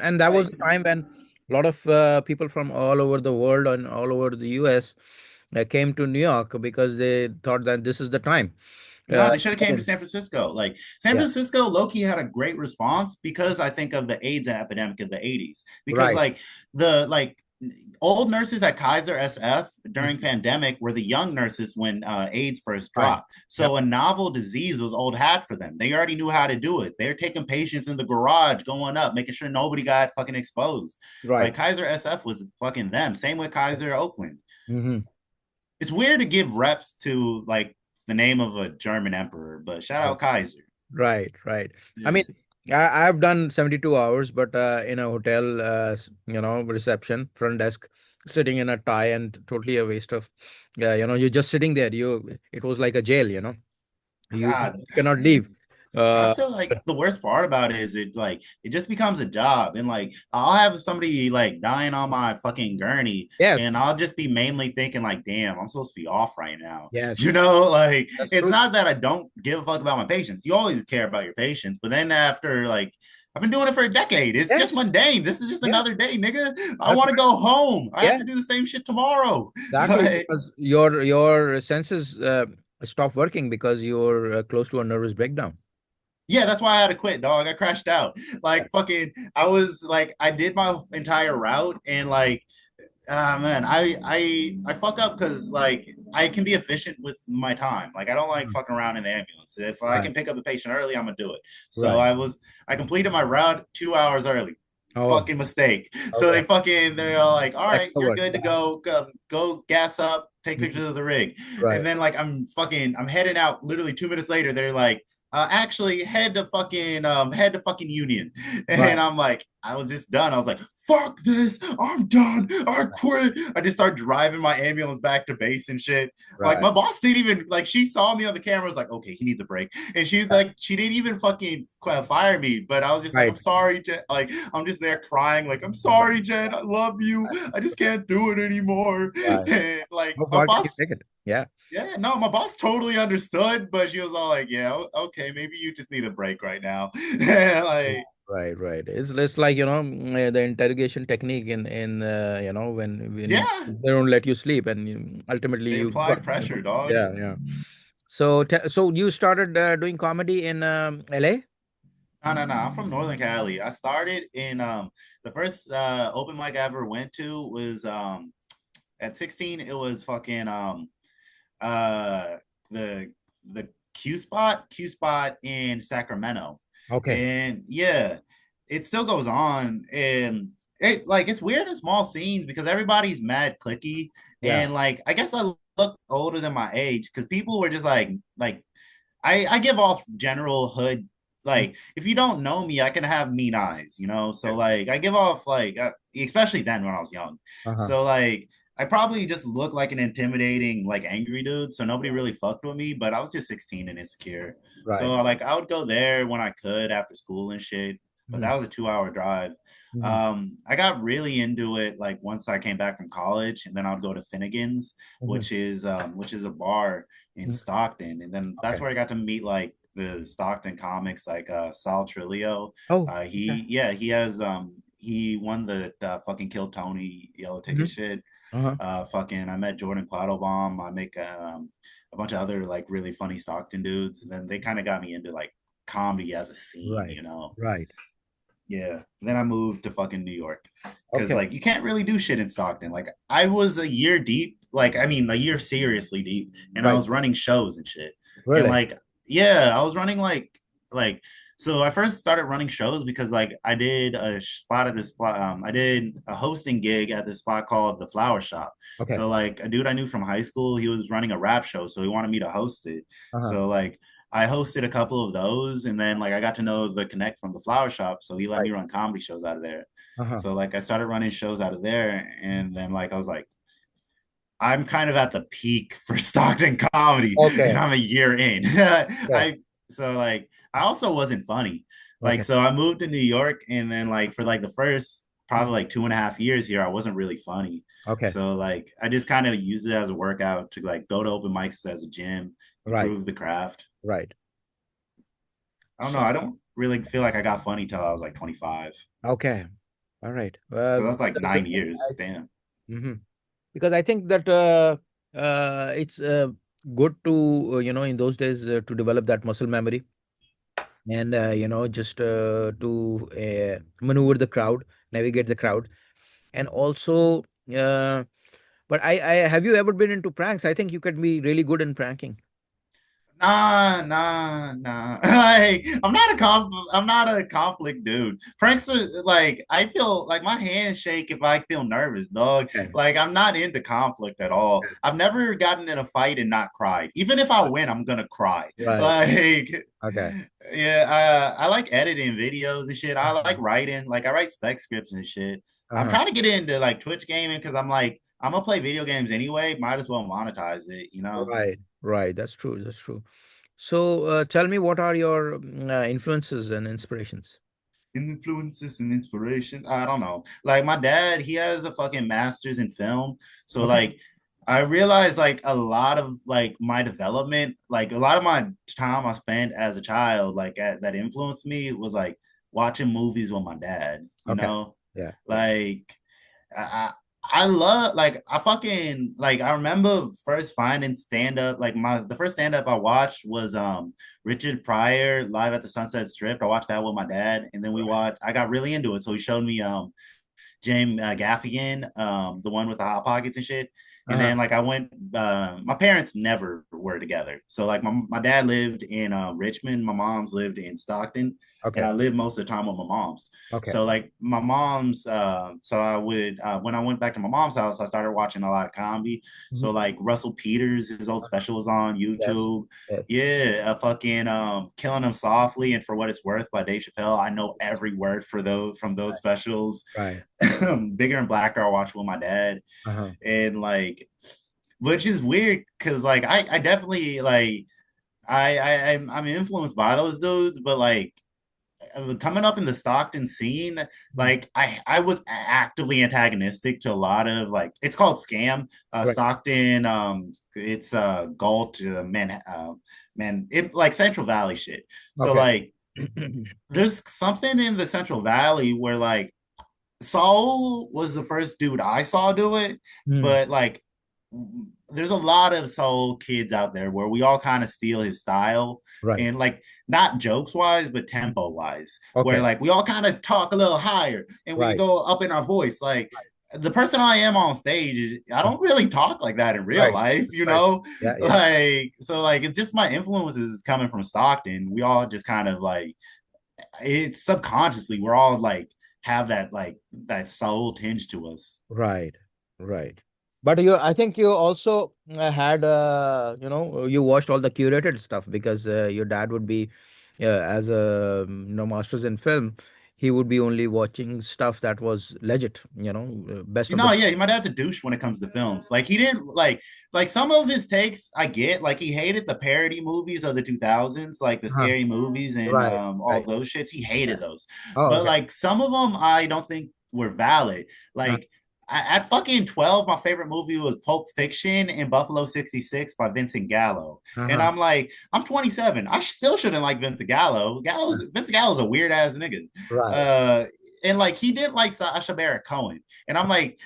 [SPEAKER 2] And that was
[SPEAKER 3] Like
[SPEAKER 2] the time when a lot of people from all over the world and all over the US came to New York because they thought that this is the time.
[SPEAKER 3] no,
[SPEAKER 2] Uh,
[SPEAKER 3] they should have came to San Francisco. Like San
[SPEAKER 2] yeah,
[SPEAKER 3] Francisco, Loki had a great response because I think of the AIDS epidemic of the 80s. Because
[SPEAKER 2] right.
[SPEAKER 3] like the old nurses at Kaiser SF during
[SPEAKER 2] Mhm.
[SPEAKER 3] pandemic were the young nurses when AIDS first
[SPEAKER 2] Right.
[SPEAKER 3] dropped.
[SPEAKER 2] Yep.
[SPEAKER 3] So a novel disease was old hat for them. They already knew how to do it. They're taking patients in the garage, going up, making sure nobody got fucking exposed.
[SPEAKER 2] Right.
[SPEAKER 3] Like Kaiser SF was fucking them. Same with Kaiser Oakland.
[SPEAKER 2] Hmm.
[SPEAKER 3] It's weird to give reps to like the name of a German emperor, but shout out Kaiser.
[SPEAKER 2] Right. I
[SPEAKER 3] Yeah.
[SPEAKER 2] mean, I've done 72 hours, but in a hotel, reception, front desk, sitting in a tie and totally a waste of, you're just sitting there. It was like a jail, you
[SPEAKER 3] God,
[SPEAKER 2] cannot
[SPEAKER 3] it,
[SPEAKER 2] leave.
[SPEAKER 3] I
[SPEAKER 2] Uh,
[SPEAKER 3] feel like the worst part about it is it just becomes a job, and like I'll have somebody like dying on my fucking gurney,
[SPEAKER 2] yes,
[SPEAKER 3] and I'll just be mainly thinking like, damn, I'm supposed to be off right now.
[SPEAKER 2] yes,
[SPEAKER 3] You know, like
[SPEAKER 2] that's
[SPEAKER 3] it's
[SPEAKER 2] true.
[SPEAKER 3] not that I don't give a fuck about my patients. You always care about your patients, but then after like I've been doing it for a decade. It's
[SPEAKER 2] Yeah,
[SPEAKER 3] just mundane. This is just
[SPEAKER 2] yeah,
[SPEAKER 3] another day, nigga. I
[SPEAKER 2] that's
[SPEAKER 3] want to
[SPEAKER 2] right.
[SPEAKER 3] go home. I have
[SPEAKER 2] Yeah,
[SPEAKER 3] to do the same shit tomorrow.
[SPEAKER 2] exactly.
[SPEAKER 3] But
[SPEAKER 2] Because your senses stop working because you're close to a nervous breakdown.
[SPEAKER 3] yeah, that's why I had to quit, dog. I crashed out.
[SPEAKER 2] Yeah.
[SPEAKER 3] Like fucking, I was like, I did my entire route, and like, man, I fuck up because like I can be efficient with my time. Like I don't like
[SPEAKER 2] Mm.
[SPEAKER 3] fucking around in the ambulance. If I
[SPEAKER 2] Right,
[SPEAKER 3] can pick up the patient early, I'm gonna do it. So
[SPEAKER 2] right.
[SPEAKER 3] I completed my route 2 hours early.
[SPEAKER 2] Oh,
[SPEAKER 3] Fucking mistake. So
[SPEAKER 2] okay.
[SPEAKER 3] they're all like, all right, you're
[SPEAKER 2] Extrovert.
[SPEAKER 3] good to
[SPEAKER 2] Yeah.
[SPEAKER 3] go. Go gas up, take
[SPEAKER 2] Mhm.
[SPEAKER 3] pictures of the rig. And
[SPEAKER 2] Right,
[SPEAKER 3] then like I'm heading out literally 2 minutes later. They're like, actually head to fucking Union. And
[SPEAKER 2] right,
[SPEAKER 3] I'm like, I was just done. I was like, fuck this. I'm done. I quit. I just started driving my ambulance back to base and shit. Like
[SPEAKER 2] right.
[SPEAKER 3] my boss didn't even like she saw me on the camera, was like, okay, he needs a break. And she's
[SPEAKER 2] Yeah.
[SPEAKER 3] like, she didn't even fucking fire me. But I was just like, I'm
[SPEAKER 2] Right,
[SPEAKER 3] sorry, Jen. Like, I'm just there crying, like, I'm sorry, Jen. I love you. I just can't do it anymore.
[SPEAKER 2] right.
[SPEAKER 3] And like
[SPEAKER 2] How
[SPEAKER 3] my
[SPEAKER 2] far can you
[SPEAKER 3] boss
[SPEAKER 2] take it? Yeah.
[SPEAKER 3] yeah, no, my boss totally understood, but she was all like, "Yeah, okay, maybe you just need a break right now." Like,
[SPEAKER 2] Right. It's like, the interrogation technique in when
[SPEAKER 3] yeah,
[SPEAKER 2] they don't let you sleep and ultimately
[SPEAKER 3] they
[SPEAKER 2] you give up.
[SPEAKER 3] applied pressure, dog.
[SPEAKER 2] Yeah. So you started doing comedy in LA?
[SPEAKER 3] No. I'm from Northern Cali. I started in the first open mic I ever went to was at 16. It was fucking uh the the Q spot in Sacramento.
[SPEAKER 2] Okay.
[SPEAKER 3] And yeah, it still goes on. And it's weird in small scenes because everybody's mad clicky.
[SPEAKER 2] Yeah.
[SPEAKER 3] And like I guess I look older than my age because people were just like I give off general hood.
[SPEAKER 2] Mm.
[SPEAKER 3] Like if you don't know me, I can have mean eyes, you know. So
[SPEAKER 2] Yeah.
[SPEAKER 3] like I give off like especially then when I was young.
[SPEAKER 2] Uh-huh.
[SPEAKER 3] So like I probably just look like an intimidating, like angry dude. So nobody really fucked with me, but I was just 16 and insecure. So
[SPEAKER 2] Right.
[SPEAKER 3] like I would go there when I could after school and shit. but
[SPEAKER 2] Hmm.
[SPEAKER 3] that was a 2 hour drive.
[SPEAKER 2] Hmm.
[SPEAKER 3] I got really into it like once I came back from college, and then I'd go to Finnegan's,
[SPEAKER 2] Hmm.
[SPEAKER 3] which is a bar in
[SPEAKER 2] Hmm.
[SPEAKER 3] Stockton, and then that's
[SPEAKER 2] Okay.
[SPEAKER 3] where I got to meet like the Stockton comics, like Sal Trilio.
[SPEAKER 2] Oh, okay.
[SPEAKER 3] He won the fucking Kill Tony yellow
[SPEAKER 2] Hmm.
[SPEAKER 3] ticket shit.
[SPEAKER 2] Uh-huh.
[SPEAKER 3] Fucking I met Jordan Quattlebaum. I make a bunch of other like really funny Stockton dudes, and then they kind of got me into like comedy as a scene,
[SPEAKER 2] Right.
[SPEAKER 3] you know.
[SPEAKER 2] Right.
[SPEAKER 3] Yeah. And then I moved to fucking New York because
[SPEAKER 2] Okay.
[SPEAKER 3] like you can't really do shit in Stockton. Like I was a year deep, like I mean a year seriously deep, and I
[SPEAKER 2] Right.
[SPEAKER 3] was running shows and shit. And
[SPEAKER 2] Really?
[SPEAKER 3] like yeah, I was running like so I first started running shows because like I did a spot at this spot. I did a hosting gig at this spot called the Flower Shop.
[SPEAKER 2] Okay.
[SPEAKER 3] So like a dude I knew from high school, he was running a rap show, so he wanted me to host it.
[SPEAKER 2] Uh-huh.
[SPEAKER 3] So like I hosted a couple of those, and then like I got to know the connect from the flower shop, so he let me
[SPEAKER 2] Right.
[SPEAKER 3] run comedy shows out of there.
[SPEAKER 2] Uh-huh.
[SPEAKER 3] So like I started running shows out of there, and then like I was like, I'm kind of at the peak for Stockton comedy, and
[SPEAKER 2] Okay.
[SPEAKER 3] I'm a year in.
[SPEAKER 2] Okay.
[SPEAKER 3] I also wasn't funny. Like
[SPEAKER 2] Okay.
[SPEAKER 3] so I moved to New York, and then like for like the first probably
[SPEAKER 2] Mhm.
[SPEAKER 3] like 2.5 years here, I wasn't really funny.
[SPEAKER 2] Okay.
[SPEAKER 3] So like I just kind of used it as a workout to like go to open mics as a gym,
[SPEAKER 2] Right.
[SPEAKER 3] improve the craft.
[SPEAKER 2] Right.
[SPEAKER 3] I don't know.
[SPEAKER 2] So,
[SPEAKER 3] I don't really feel like I got funny till I was like 25.
[SPEAKER 2] okay. All right.
[SPEAKER 3] So that's like
[SPEAKER 2] Because
[SPEAKER 3] 9 years. Damn.
[SPEAKER 2] Mhm. Because I think that it's good to, in those days to develop that muscle memory and, just to maneuver the crowd, navigate the crowd. And also, uh, but I have you ever been into pranks? I think you could be really good in pranking.
[SPEAKER 3] Nah. Like I'm not a conflict dude. Pranks are like I feel like my hands shake if I feel nervous, dog.
[SPEAKER 2] Okay.
[SPEAKER 3] Like I'm not into conflict at all. I've never gotten in a fight and not cried. Even if I win, I'm gonna cry.
[SPEAKER 2] Right.
[SPEAKER 3] Like
[SPEAKER 2] Okay.
[SPEAKER 3] yeah, I like editing videos and shit. I like
[SPEAKER 2] Uh-huh.
[SPEAKER 3] writing. Like I write spec scripts and shit. I'm
[SPEAKER 2] Uh-huh.
[SPEAKER 3] trying to get into like Twitch gaming because I'm like I'm gonna play video games anyway. Might as well monetize it, you know.
[SPEAKER 2] Right. Right. That's true. That's true. So, tell me, what are your influences and inspirations?
[SPEAKER 3] Influences and inspiration. I don't know. Like my dad, he has a fucking master's in film. So
[SPEAKER 2] Okay.
[SPEAKER 3] like I realized like a lot of like my development, like a lot of my time I spent as a child, that influenced me was like watching movies with my dad, you
[SPEAKER 2] Okay.
[SPEAKER 3] know?
[SPEAKER 2] Yeah. Yeah.
[SPEAKER 3] Like I I love like I fucking like I remember first finding stand up like my the first stand up I watched was Richard Pryor live at the Sunset Strip. I watched that with my dad, and then we
[SPEAKER 2] Right.
[SPEAKER 3] watched. I got really into it, so he showed me James Gaffigan, the one with the hot pockets and shit. And
[SPEAKER 2] Uh-huh.
[SPEAKER 3] then like I went, my parents never were together. So like my dad lived in Richmond, my mom's lived in Stockton, and
[SPEAKER 2] Okay.
[SPEAKER 3] I lived most of the time with my mom's.
[SPEAKER 2] Okay.
[SPEAKER 3] So like my mom's, so I would when I went back to my mom's house, I started watching a lot of comedy. So
[SPEAKER 2] Mhm.
[SPEAKER 3] like Russell Peters, his old
[SPEAKER 2] Uh-huh.
[SPEAKER 3] special was on
[SPEAKER 2] Yes.
[SPEAKER 3] YouTube.
[SPEAKER 2] Yes.
[SPEAKER 3] Yeah, fucking Killing Him Softly and For What It's Worth by Dave Chappelle. I know every word for those from those specials.
[SPEAKER 2] Right.
[SPEAKER 3] Bigger and Blacker I watched with my dad,
[SPEAKER 2] Uh-huh.
[SPEAKER 3] and like which is weird because like I definitely like I'm influenced by those dudes, but like coming up in the Stockton scene,
[SPEAKER 2] Mhm.
[SPEAKER 3] like I was actively antagonistic to a lot of like it's called Scam,
[SPEAKER 2] Right.
[SPEAKER 3] Stockton, it's Galt, man, it like Central Valley shit. So
[SPEAKER 2] Okay.
[SPEAKER 3] like there's something in the Central Valley where like Saul was the first dude I saw do it,
[SPEAKER 2] Hmm.
[SPEAKER 3] but like there's a lot of soul kids out there where we all kind of steal his style
[SPEAKER 2] Right.
[SPEAKER 3] and like not jokes wise but tempo wise where
[SPEAKER 2] Okay.
[SPEAKER 3] like we all kind of talk a little higher and we
[SPEAKER 2] Right.
[SPEAKER 3] go up in our voice like the person I am on stage is I
[SPEAKER 2] Uh,
[SPEAKER 3] don't really talk like that in real
[SPEAKER 2] Right.
[SPEAKER 3] life, you
[SPEAKER 2] Right.
[SPEAKER 3] know?
[SPEAKER 2] Yeah. Yeah.
[SPEAKER 3] Like so like it's just my influences coming from Stockton. We all just kind of like it's subconsciously we're all like have that soul tinge to us.
[SPEAKER 2] Right. Right. But I think you also had, you watched all the curated stuff because your dad would be, as a, masters in film. he would be only watching stuff that was legit, best
[SPEAKER 3] You
[SPEAKER 2] of the
[SPEAKER 3] know, yeah, my dad's a douche when it comes to films. Like he didn't like some of his takes I get. Like he hated the parody movies of the 2000s, like the
[SPEAKER 2] uh
[SPEAKER 3] scary movies and
[SPEAKER 2] right,
[SPEAKER 3] all
[SPEAKER 2] right.
[SPEAKER 3] those shits. He hated
[SPEAKER 2] Yeah.
[SPEAKER 3] those.
[SPEAKER 2] Oh,
[SPEAKER 3] But
[SPEAKER 2] okay.
[SPEAKER 3] like some of them I don't think were valid.
[SPEAKER 2] Uh,
[SPEAKER 3] Like at fucking 12, my favorite movie was Pulp Fiction and Buffalo 66 by Vincent Gallo. And
[SPEAKER 2] uh-huh.
[SPEAKER 3] I'm like, I'm 27. I still shouldn't like Vincent Gallo. Vincent Gallo's a weird ass nigga.
[SPEAKER 2] Right.
[SPEAKER 3] Uh and like he didn't like Sacha Baron Cohen. And I'm like,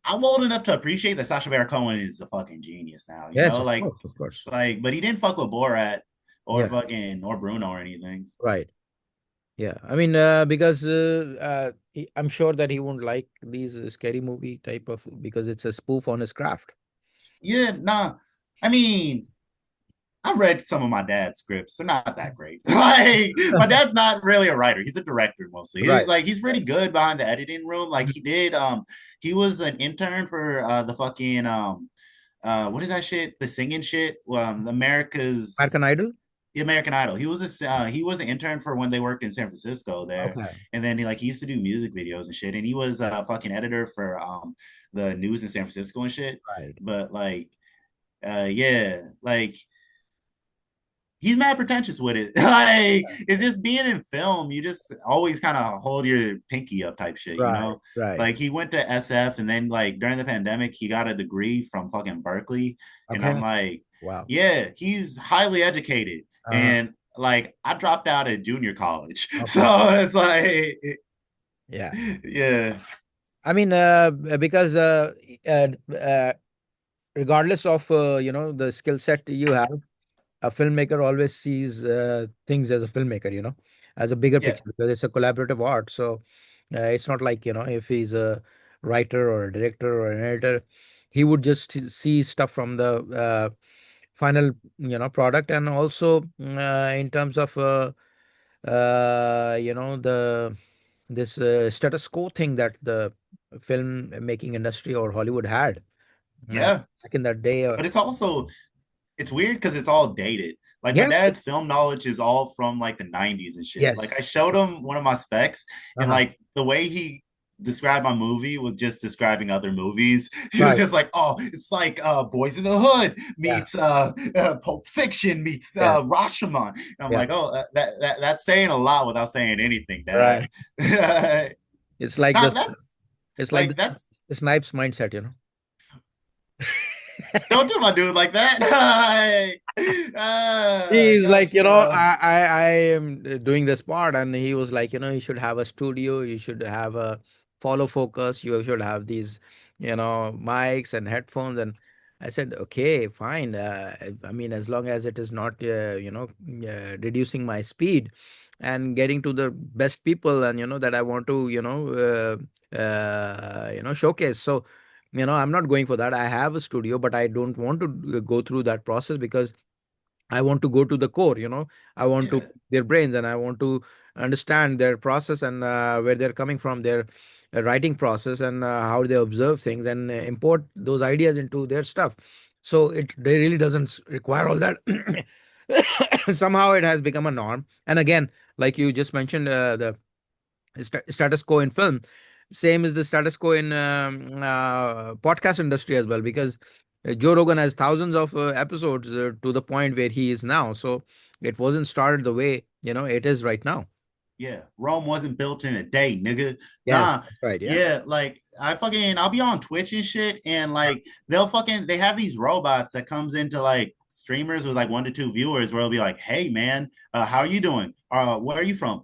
[SPEAKER 3] I'm old enough to appreciate that Sacha Baron Cohen is a fucking genius now, you
[SPEAKER 2] Yes,
[SPEAKER 3] know?
[SPEAKER 2] of course, of course.
[SPEAKER 3] But he didn't fuck with Borat or
[SPEAKER 2] Yeah,
[SPEAKER 3] fucking or Bruno or anything.
[SPEAKER 2] right. Yeah, I mean, because I'm sure that he won't like these scary movie type of, because it's a spoof on his craft.
[SPEAKER 3] Yeah, nah. I mean, I read some of my dad's scripts. They're not that great. Like my dad's not really a writer. He's a director mostly.
[SPEAKER 2] Right.
[SPEAKER 3] He's pretty
[SPEAKER 2] Right.
[SPEAKER 3] good behind the editing room. Like
[SPEAKER 2] Mhm.
[SPEAKER 3] he was an intern for the fucking what is that shit? The singing shit?
[SPEAKER 2] American Idol.
[SPEAKER 3] The American Idol. He was an intern for when they worked in San Francisco there,
[SPEAKER 2] Okay.
[SPEAKER 3] and then he used to do music videos and shit. And he was a fucking editor for the news in San Francisco and shit.
[SPEAKER 2] Right.
[SPEAKER 3] But yeah, he's mad pretentious with it. Like it's just being in film, you just always kind of hold your pinky up type shit, you
[SPEAKER 2] Right.
[SPEAKER 3] know?
[SPEAKER 2] Right.
[SPEAKER 3] Like he went to SF and then like during the pandemic he got a degree from fucking Berkeley. And I'm
[SPEAKER 2] Okay.
[SPEAKER 3] like,
[SPEAKER 2] Wow.
[SPEAKER 3] yeah, he's highly educated.
[SPEAKER 2] Uh-huh.
[SPEAKER 3] And like I dropped out at junior college. So
[SPEAKER 2] Okay.
[SPEAKER 3] it's like
[SPEAKER 2] Yeah.
[SPEAKER 3] yeah.
[SPEAKER 2] I mean, because uh, uh, regardless of the skill set you have, a filmmaker always sees things as a filmmaker, as a bigger
[SPEAKER 3] Yeah.
[SPEAKER 2] picture, because it's a collaborative art. So it's not like, if he's a writer or a director or an editor, he would just see stuff from the final, product. And also in terms of, the this status quo thing that the film making industry or Hollywood had
[SPEAKER 3] Yeah.
[SPEAKER 2] back in that day.
[SPEAKER 3] But it's weird because it's all dated. Like my
[SPEAKER 2] Yeah.
[SPEAKER 3] dad's film knowledge is all from like the 90s and shit. Like
[SPEAKER 2] Yes.
[SPEAKER 3] I showed him one of my specs and
[SPEAKER 2] Uh-huh.
[SPEAKER 3] the way he described my movie was just describing other movies. He was
[SPEAKER 2] Right.
[SPEAKER 3] just like, oh, it's like Boys in the Hood
[SPEAKER 2] Yeah.
[SPEAKER 3] meets Pulp Fiction meets
[SPEAKER 2] Yeah.
[SPEAKER 3] Rashomon. And I'm
[SPEAKER 2] Yeah.
[SPEAKER 3] like, oh, that's saying a lot without saying anything, Dad.
[SPEAKER 2] Right. It's like
[SPEAKER 3] Nah,
[SPEAKER 2] this.
[SPEAKER 3] that's
[SPEAKER 2] It's like
[SPEAKER 3] like that's
[SPEAKER 2] the Snipes mindset.
[SPEAKER 3] don't do my dude like that.
[SPEAKER 2] He's like,
[SPEAKER 3] Gotcha.
[SPEAKER 2] I am doing this part, and he was like, you should have a studio, you should have a follow focus, you should have these, mics and headphones. And I said, okay, fine. I mean, as long as it is not, reducing my speed and getting to the best people, and that I want to, showcase. So, I'm not going for that. I have a studio, but I don't want to go through that process, because I want to go to the core. I want to
[SPEAKER 3] Yeah.
[SPEAKER 2] pick their brains, and I want to understand their process, and where they're coming from, their writing process, and how they observe things, and import those ideas into their stuff. So it they really doesn't require all that. Somehow it has become a norm. And again, like you just mentioned, the status quo in film, same is the status quo in podcast industry as well, because Joe Rogan has thousands of episodes to the point where he is now. So it wasn't started the way it is right now.
[SPEAKER 3] Yeah, Rome wasn't built in a day, nigga.
[SPEAKER 2] Yes,
[SPEAKER 3] Nah,
[SPEAKER 2] that's right. Yeah.
[SPEAKER 3] yeah, like I'll be on Twitch and shit, and like they have these robots that comes into like streamers with like 1 to 2 viewers where it'll be like, hey man, how are you doing? Where are you from?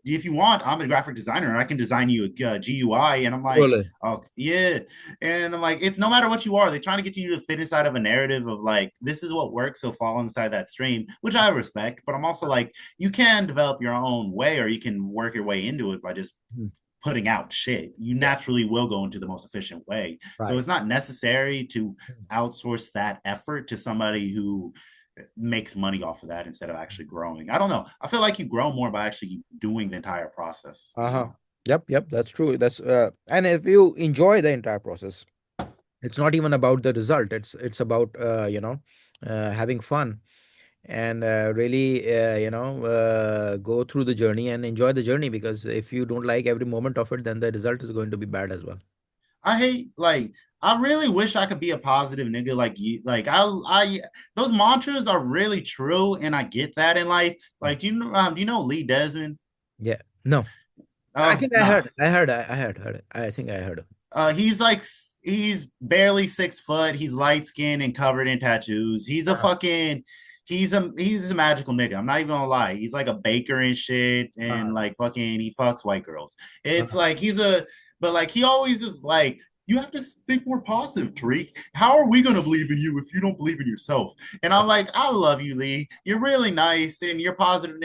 [SPEAKER 3] If you want, I'm a graphic designer and I can design you a GUI. And I'm like,
[SPEAKER 2] Really?
[SPEAKER 3] oh yeah, and I'm like, it's no matter what you are, they're trying to get you to fit inside of a narrative of like this is what works, so fall inside that stream, which I respect. But I'm also like you can develop your own way or you can work your way into it by just
[SPEAKER 2] Mhm.
[SPEAKER 3] putting out shit. You
[SPEAKER 2] Yeah.
[SPEAKER 3] naturally will go into the most efficient way. So
[SPEAKER 2] Right.
[SPEAKER 3] it's not necessary to
[SPEAKER 2] Mhm.
[SPEAKER 3] outsource that effort to somebody who makes money off of that instead of actually growing. I don't know. I feel like you grow more by actually doing the entire process, you
[SPEAKER 2] Uh-huh.
[SPEAKER 3] know?
[SPEAKER 2] Yep, yep, that's true. And if you enjoy the entire process, it's not even about the result. It's about having fun. and really, go through the journey and enjoy the journey, because if you don't like every moment of it, then the result is going to be bad as well.
[SPEAKER 3] I hate like I really wish I could be a positive nigga like you. Like I those mantras are really true, and I get that in life.
[SPEAKER 2] Mm.
[SPEAKER 3] Like do you know Lee Desmond?
[SPEAKER 2] Yeah. No, I
[SPEAKER 3] Oh
[SPEAKER 2] think
[SPEAKER 3] nah.
[SPEAKER 2] heard it. I think I heard it.
[SPEAKER 3] He's like he's barely 6 foot. He's light skinned and covered in tattoos.
[SPEAKER 2] Uh-huh.
[SPEAKER 3] He's a magical nigga. I'm not even gonna lie. He's like a baker and shit, and
[SPEAKER 2] Uh-huh.
[SPEAKER 3] like fucking he fucks white girls. It's
[SPEAKER 2] Uh-huh.
[SPEAKER 3] like but like he always is like. You have to think more positive, Tariq. How are we going to believe in you if you don't believe in yourself? And I'm like, I love you, Lee. You're really nice and you're positive